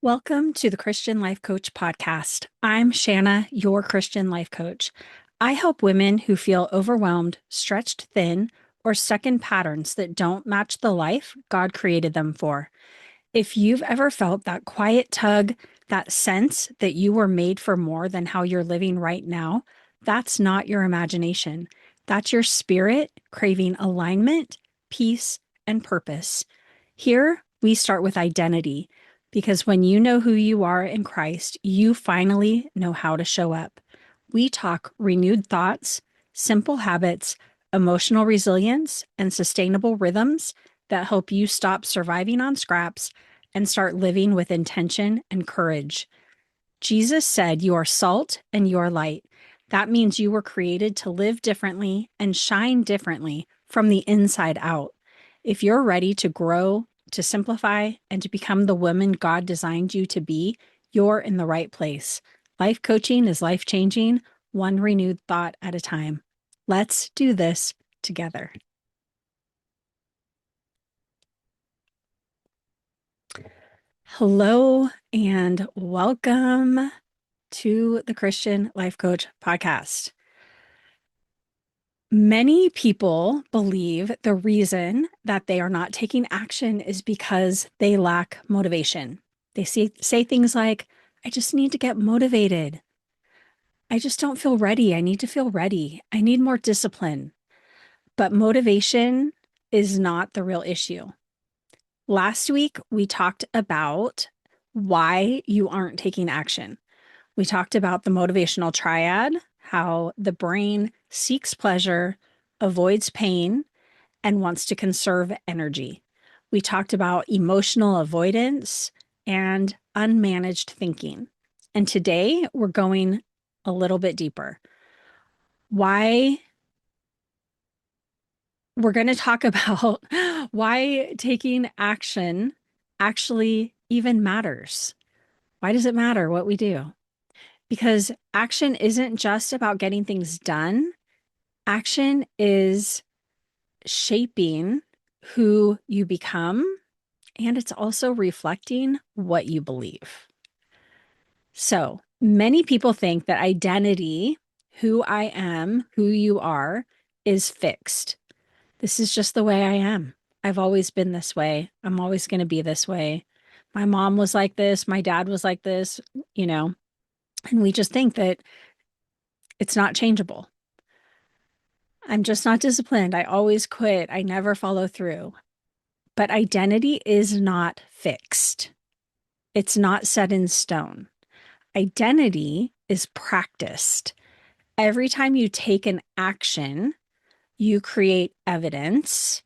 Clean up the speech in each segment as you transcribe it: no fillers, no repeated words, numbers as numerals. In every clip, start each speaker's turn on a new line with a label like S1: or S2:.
S1: Welcome to the Christian Life Coach podcast. I'm Shanna, your Christian life coach. I help women who feel overwhelmed, stretched thin, or stuck in patterns that don't match the life God created them for. If you've ever felt that quiet tug, that sense that you were made for more than how you're living right now, that's not your imagination. That's your spirit craving alignment, peace, and purpose. Here, we start with identity, because when you know who you are in Christ, you finally know how to show up. We talk renewed thoughts, simple habits, emotional resilience, and sustainable rhythms that help you stop surviving on scraps and start living with intention and courage. Jesus said, "You are salt and you are light." That means you were created to live differently and shine differently from the inside out. If you're ready to grow, to simplify, and to become the woman God designed you to be, you're in the right place. Life coaching is life changing, one renewed thought at a time. Let's do this together. Hello and welcome to the Christian Life Coach podcast. Many people believe the reason that they are not taking action is because they lack motivation. They say things like, "I just need to get motivated. I just don't feel ready. I need to feel ready. I need more discipline." But motivation is not the real issue. Last week, we talked about why you aren't taking action. We talked about the motivational triad, how the brain seeks pleasure, avoids pain, and wants to conserve energy. We talked about emotional avoidance and unmanaged thinking. And today we're going a little bit deeper. Why we're going to talk about why taking action actually even matters. Why does it matter what we do? Because action isn't just about getting things done. Action is shaping who you become, and it's also reflecting what you believe. So many people think that identity, who I am, who you are, is fixed. This is just the way I am. I've always been this way. I'm always going to be this way. My mom was like this. My dad was like this, you know, and we just think that it's not changeable. I'm just not disciplined. I always quit. I never follow through. But identity is not fixed. It's not set in stone. Identity is practiced. Every time you take an action, you create evidence,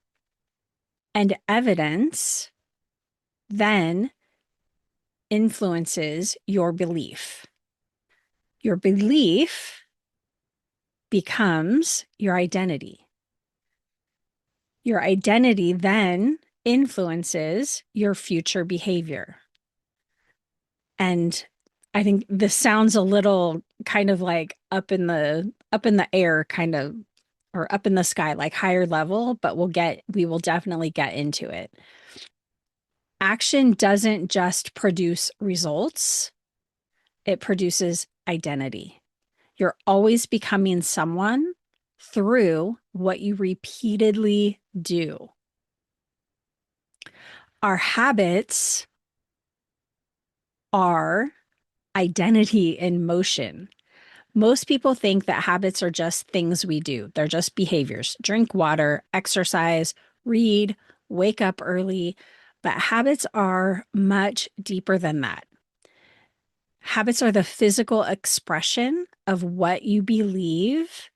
S1: and evidence then influences your belief. Your belief becomes your identity. Your identity then influences your future behavior. And I think this sounds a little kind of like up in the air kind of, or up in the sky, like higher level, but we will definitely get into it. Action doesn't just produce results, it produces identity. You're always becoming someone through what you repeatedly do. Our habits are identity in motion. Most people think that habits are just things we do. They're just behaviors. Drink water, exercise, read, wake up early. But habits are much deeper than that. Habits are the physical expression of what you believe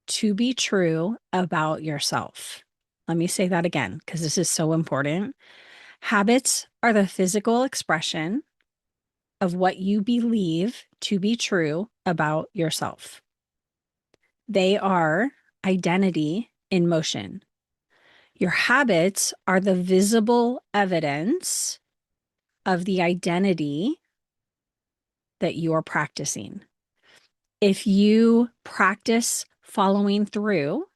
S1: to be true about yourself. Let me say that again, because this is so important. Habits are the physical expression of what you believe to be true about yourself. They are identity in motion. Your habits are the visible evidence of the identity that you are practicing. If you practice following through,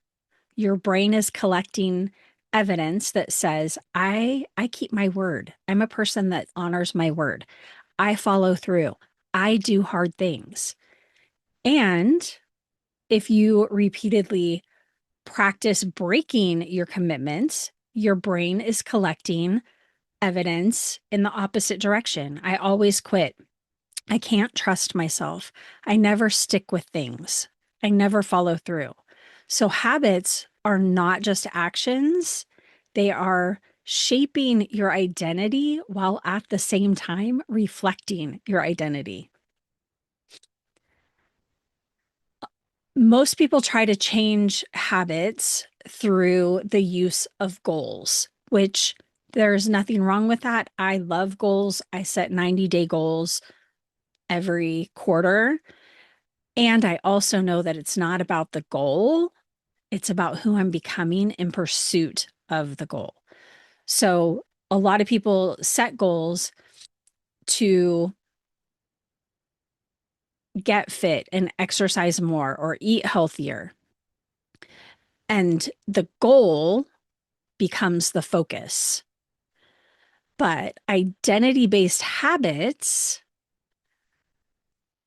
S1: your brain is collecting evidence that says I keep my word. I'm a person that honors my word. I follow through. I do hard things. And if you repeatedly practice breaking your commitments, your brain is collecting evidence in the opposite direction. I always quit. I can't trust myself. I never stick with things. I never follow through. So habits are not just actions, they are shaping your identity while at the same time reflecting your identity. Most people try to change habits through the use of goals, which there's nothing wrong with that. I love goals. I set 90-day goals every quarter. And I also know that it's not about the goal, it's about who I'm becoming in pursuit of the goal. So a lot of people set goals to get fit and exercise more or eat healthier. And the goal becomes the focus. But identity-based habits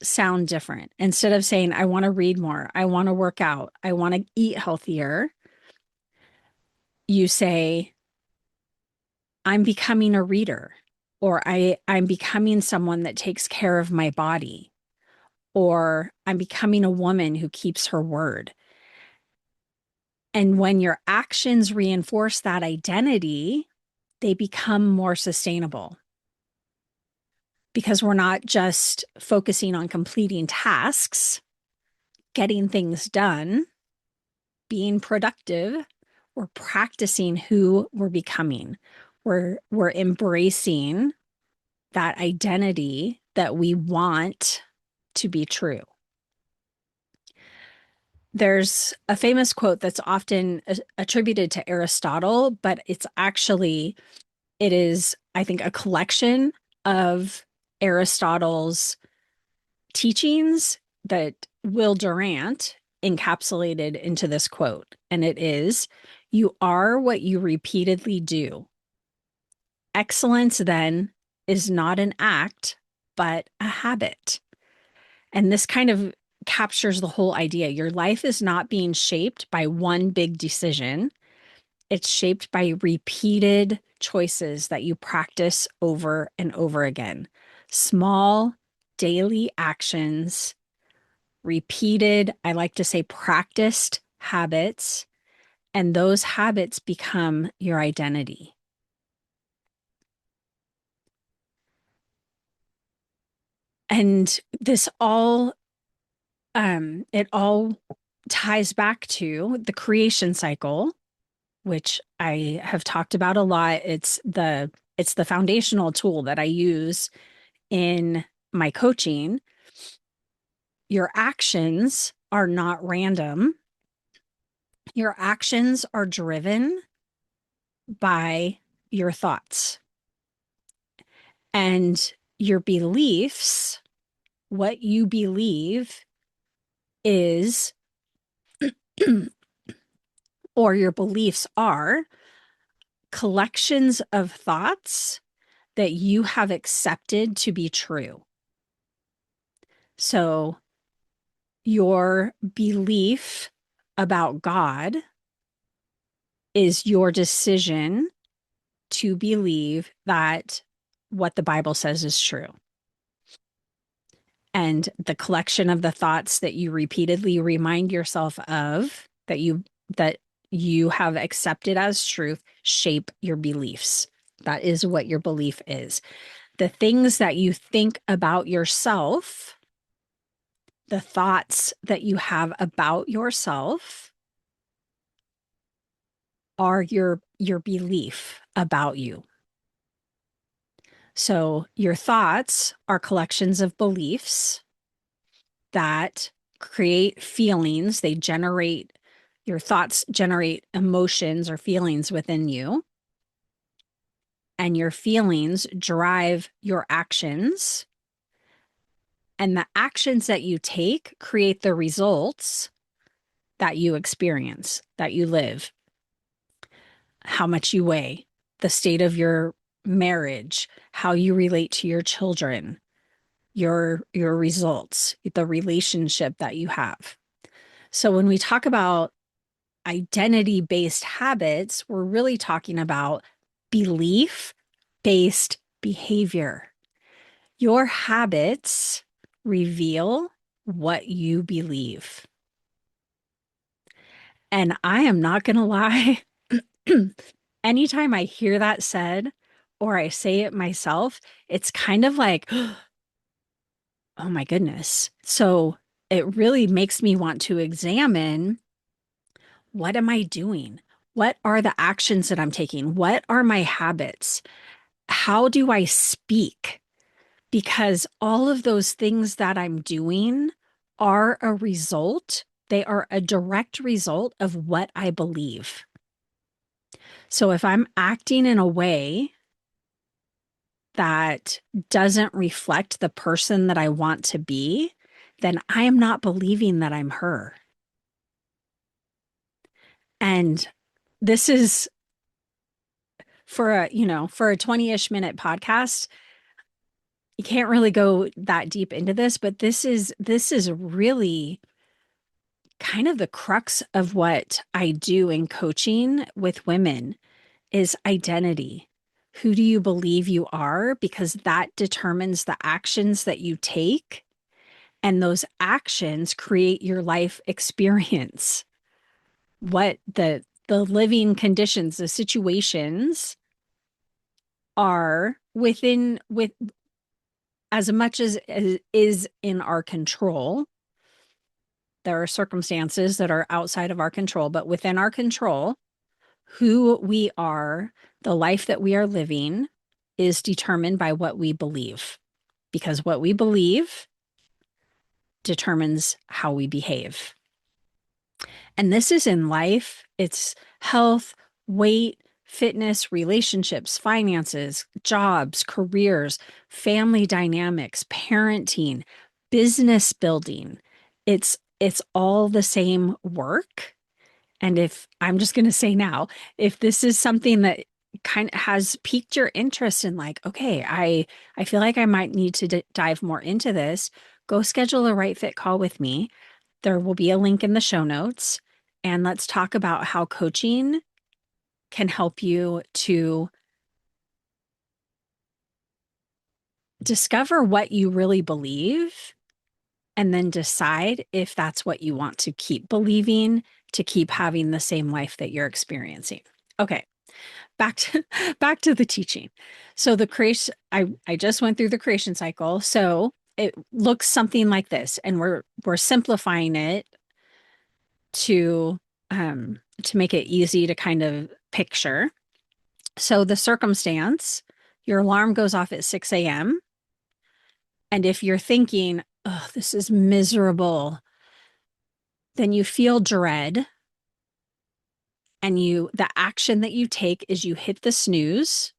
S1: sound different. Instead of saying, I want to read more, I want to work out, I want to eat healthier, you say, I'm becoming a reader, or I'm becoming someone that takes care of my body, or I'm becoming a woman who keeps her word. And when your actions reinforce that identity, they become more sustainable because we're not just focusing on completing tasks, getting things done, being productive. We're practicing who we're becoming. We're embracing that identity that we want to be true. There's a famous quote that's often attributed to Aristotle, but it is, I think, a collection of Aristotle's teachings that Will Durant encapsulated into this quote. And it is, you are what you repeatedly do. Excellence, then, is not an act, but a habit. And this kind of captures the whole idea. Your life is not being shaped by one big decision. It's shaped by repeated choices that you practice over and over again. Small daily actions, repeated, I like to say practiced habits, and those habits become your identity. And it all ties back to the creation cycle, which I have talked about a lot. It's the foundational tool that I use in my coaching. Your actions are not random. Your actions are driven by your thoughts and your beliefs. What you believe is, or your beliefs are, collections of thoughts that you have accepted to be true. So your belief about God is your decision to believe that what the Bible says is true. And the collection of the thoughts that you repeatedly remind yourself of that you have accepted as truth shape your beliefs. That is what your belief is. The things that you think about yourself, the thoughts that you have about yourself are your belief about you. So your thoughts are collections of beliefs that create feelings. Your thoughts generate emotions or feelings within you. And your feelings drive your actions. And the actions that you take create the results that you experience, that you live. how much you weigh, the state of your marriage, how you relate to your children, your results, the relationship that you have. So when we talk about identity-based habits, we're really talking about belief-based behavior. Your habits reveal what you believe. And I am not going to lie, anytime I hear that said or I say it myself, it's kind of like, oh my goodness. So it really makes me want to examine, what am I doing? What are the actions that I'm taking? What are my habits? How do I speak? Because all of those things that I'm doing are a result, they are a direct result of what I believe. So if I'm acting in a way that doesn't reflect the person that I want to be, then I am not believing that I'm her. And this is for a 20-ish minute podcast, you can't really go that deep into this, but this is really kind of the crux of what I do in coaching with women is identity. Who do you believe you are? Because that determines the actions that you take, and those actions create your life experience. What the living conditions, the situations are with as much as is in our control. There are circumstances that are outside of our control, but within our control, who we are, the life that we are living is determined by what we believe, because what we believe determines how we behave. And this is in life, it's health, weight, fitness, relationships, finances, jobs, careers, family dynamics, parenting, business building. It's all the same work. And if I'm just going to say now, if this is something that kind of has piqued your interest in like, okay, I feel like I might need to dive more into this, go schedule a right fit call with me. There will be a link in the show notes, and let's talk about how coaching can help you to discover what you really believe and then decide if that's what you want to keep believing to keep having the same life that you're experiencing. Okay, back to back to the teaching. So the creation, I just went through the creation cycle. So it looks something like this, and we're simplifying it to to make it easy to kind of picture. So the circumstance, your alarm goes off at 6 a.m. And if you're thinking, oh, this is miserable, then you feel dread. And the action that you take is you hit the snooze.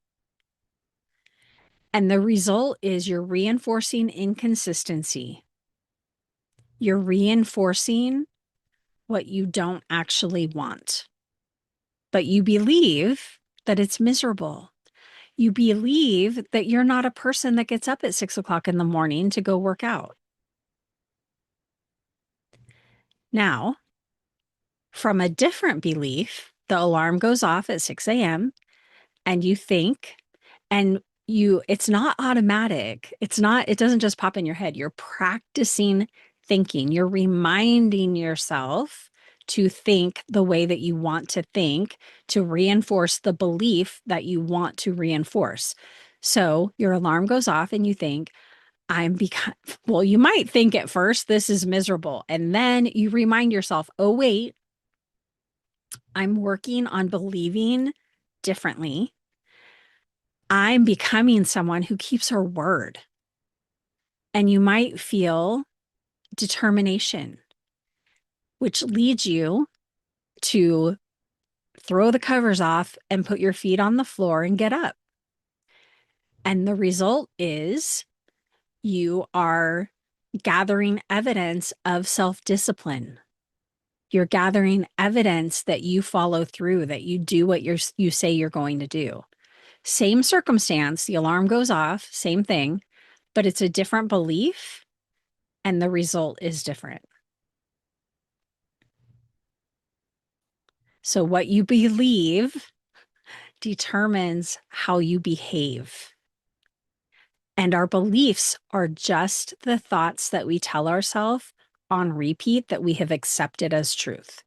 S1: And the result is you're reinforcing inconsistency. You're reinforcing what you don't actually want. But you believe that it's miserable. You believe that you're not a person that gets up at 6 o'clock in the morning to go work out. Now, from a different belief, the alarm goes off at 6 a.m. and you think, and it's not automatic. It doesn't just pop in your head. You're practicing thinking. You're reminding yourself to think the way that you want to think to reinforce the belief that you want to reinforce. So your alarm goes off and you think, well, you might think at first, this is miserable. And then you remind yourself, oh, wait, I'm working on believing differently. I'm becoming someone who keeps her word. And you might feel determination, which leads you to throw the covers off and put your feet on the floor and get up. And the result is you are gathering evidence of self-discipline. You're gathering evidence that you follow through, that you do what you say you're going to do. Same circumstance, the alarm goes off, same thing, but it's a different belief and the result is different. So, what you believe determines how you behave. And our beliefs are just the thoughts that we tell ourselves on repeat that we have accepted as truth.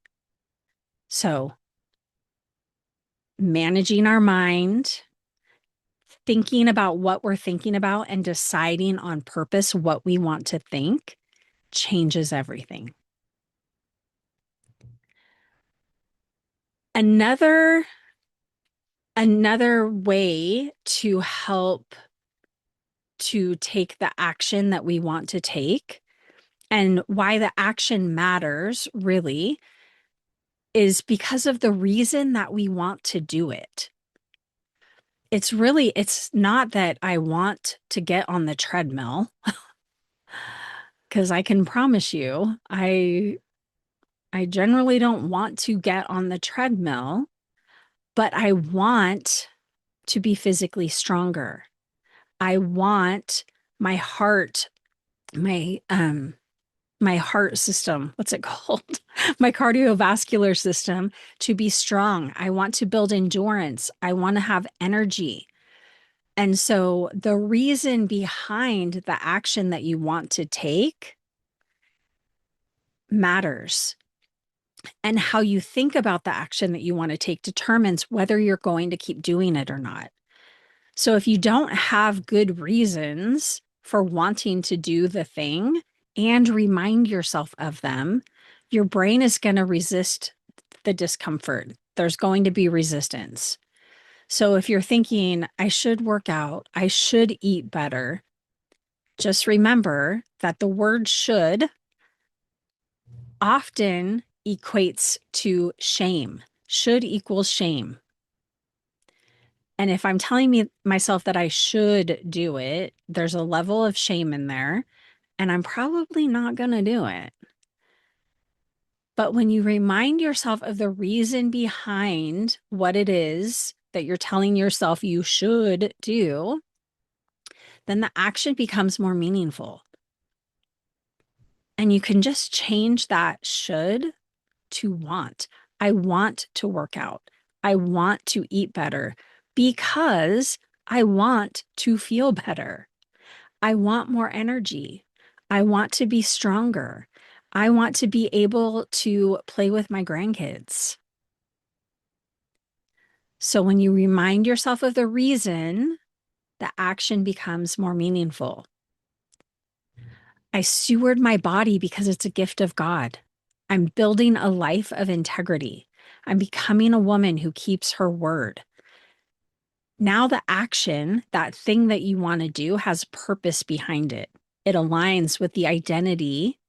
S1: So, managing our mind, thinking about what we're thinking about, and deciding on purpose what we want to think changes everything. Another way to help to take the action that we want to take, and why the action matters really, is because of the reason that we want to do it. It's not that I want to get on the treadmill, because I can promise you, I generally don't want to get on the treadmill, but I want to be physically stronger. I want my heart, my my heart system, what's it called? My cardiovascular system to be strong. I want to build endurance. I want to have energy. And so the reason behind the action that you want to take matters. And how you think about the action that you want to take determines whether you're going to keep doing it or not. So if you don't have good reasons for wanting to do the thing and remind yourself of them, your brain is going to resist the discomfort. There's going to be resistance. So if you're thinking, I should work out, I should eat better, just remember that the word should often equates to shame. Should equals shame. And if I'm telling myself that I should do it, there's a level of shame in there, and I'm probably not going to do it. But when you remind yourself of the reason behind what it is that you're telling yourself you should do, then the action becomes more meaningful. And you can just change that should to want. I want to work out. I want to eat better because I want to feel better. I want more energy. I want to be stronger. I want to be able to play with my grandkids. So when you remind yourself of the reason, the action becomes more meaningful. I steward my body because it's a gift of God. I'm building a life of integrity. I'm becoming a woman who keeps her word. Now the action, that thing that you want to do, has purpose behind it. It aligns with the identity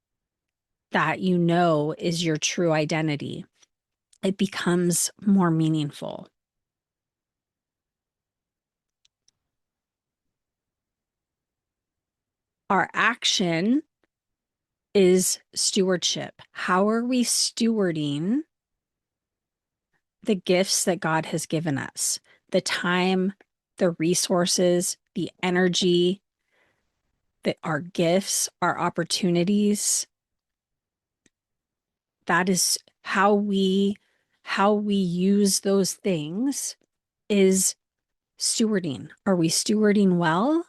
S1: that you know is your true identity. It becomes more meaningful. Our action is stewardship. How are we stewarding the gifts that God has given us? The time, the resources, the energy, our gifts, our opportunities. That is how we use those things is stewarding. Are we stewarding well?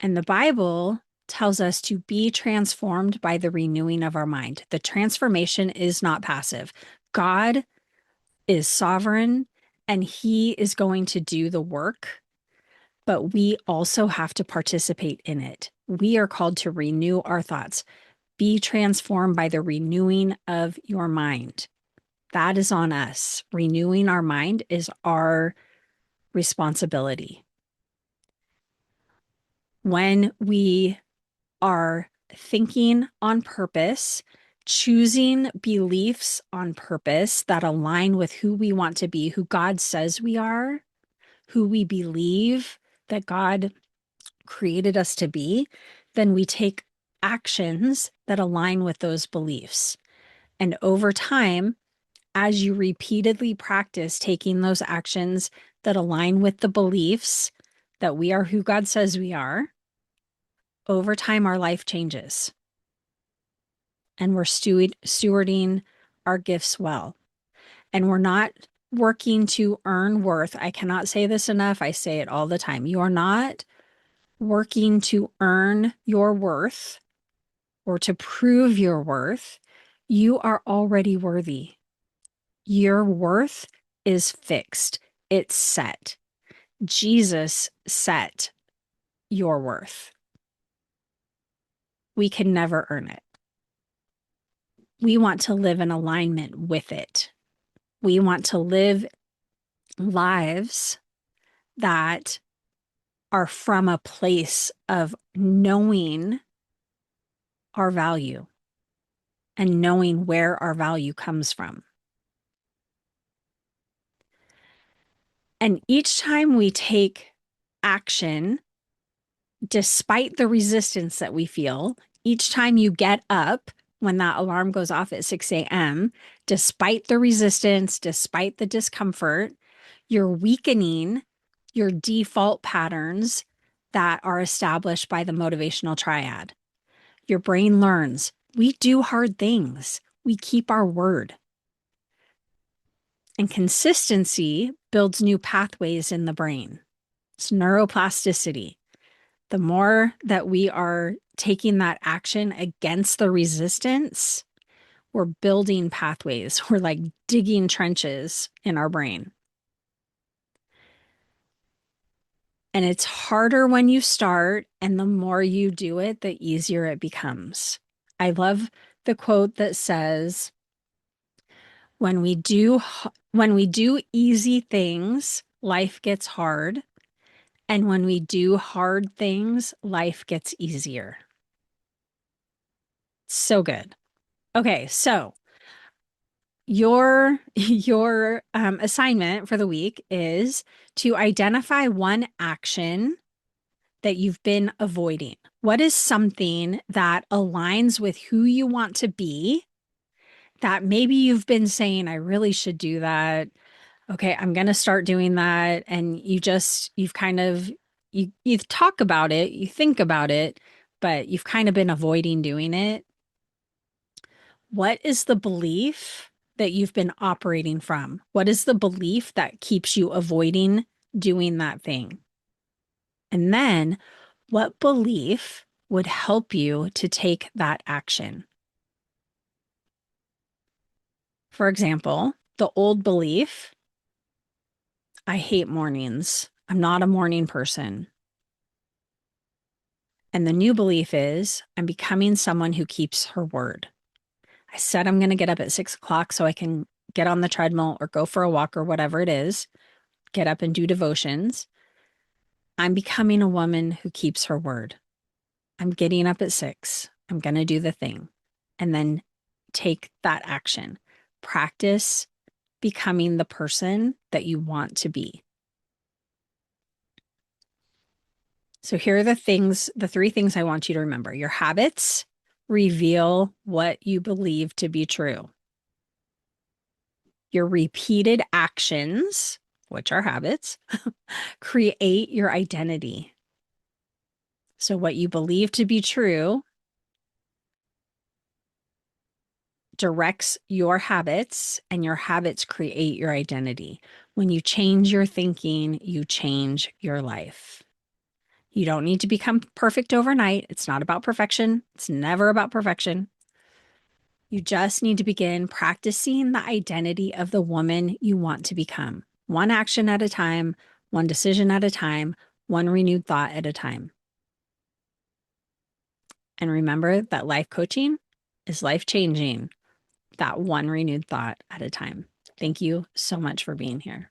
S1: And the Bible tells us to be transformed by the renewing of our mind. The transformation is not passive. God is sovereign and he is going to do the work, but we also have to participate in it. We are called to renew our thoughts. Be transformed by the renewing of your mind. That is on us. Renewing our mind is our responsibility. When we are thinking on purpose, choosing beliefs on purpose that align with who we want to be, who God says we are, who we believe that God created us to be, then we take actions that align with those beliefs. And over time, as you repeatedly practice taking those actions that align with the beliefs that we are who God says we are, over time, our life changes and we're stewarding our gifts well. And we're not working to earn worth. I cannot say this enough. I say it all the time. You are not working to earn your worth or to prove your worth. You are already worthy. Your worth is fixed. It's set. Jesus set your worth. We can never earn it. We want to live in alignment with it. We want to live lives that are from a place of knowing our value and knowing where our value comes from. And each time we take action, despite the resistance that we feel, each time you get up when that alarm goes off at 6 a.m., despite the resistance, despite the discomfort, you're weakening your default patterns that are established by the motivational triad. Your brain learns we do hard things, we keep our word. And consistency builds new pathways in the brain. It's neuroplasticity. The more that we are taking that action against the resistance, we're building pathways. We're like digging trenches in our brain. And it's harder when you start, and the more you do it, the easier it becomes. I love the quote that says, when we do easy things, life gets hard. And when we do hard things, life gets easier. So good. Okay, so your assignment for the week is to identify one action that you've been avoiding. What is something that aligns with who you want to be that maybe you've been saying, I really should do that. Okay, I'm going to start doing that. And you talk about it, you think about it, but you've kind of been avoiding doing it. What is the belief that you've been operating from? What is the belief that keeps you avoiding doing that thing? And then what belief would help you to take that action? For example, the old belief, I hate mornings. I'm not a morning person. And the new belief is, I'm becoming someone who keeps her word. I said I'm going to get up at 6 o'clock so I can get on the treadmill or go for a walk or whatever it is, get up and do devotions. I'm becoming a woman who keeps her word. I'm getting up at 6. I'm going to do the thing. And then take that action. Practice becoming the person that you want to be. So here are the 3 things I want you to remember. Your habits reveal what you believe to be true. Your repeated actions, which are habits, create your identity. So what you believe to be true directs your habits, and your habits create your identity. When you change your thinking, you change your life. You don't need to become perfect overnight. It's not about perfection. It's never about perfection. You just need to begin practicing the identity of the woman you want to become. One action at a time, one decision at a time, one renewed thought at a time. And remember that life coaching is life changing, that one renewed thought at a time. Thank you so much for being here.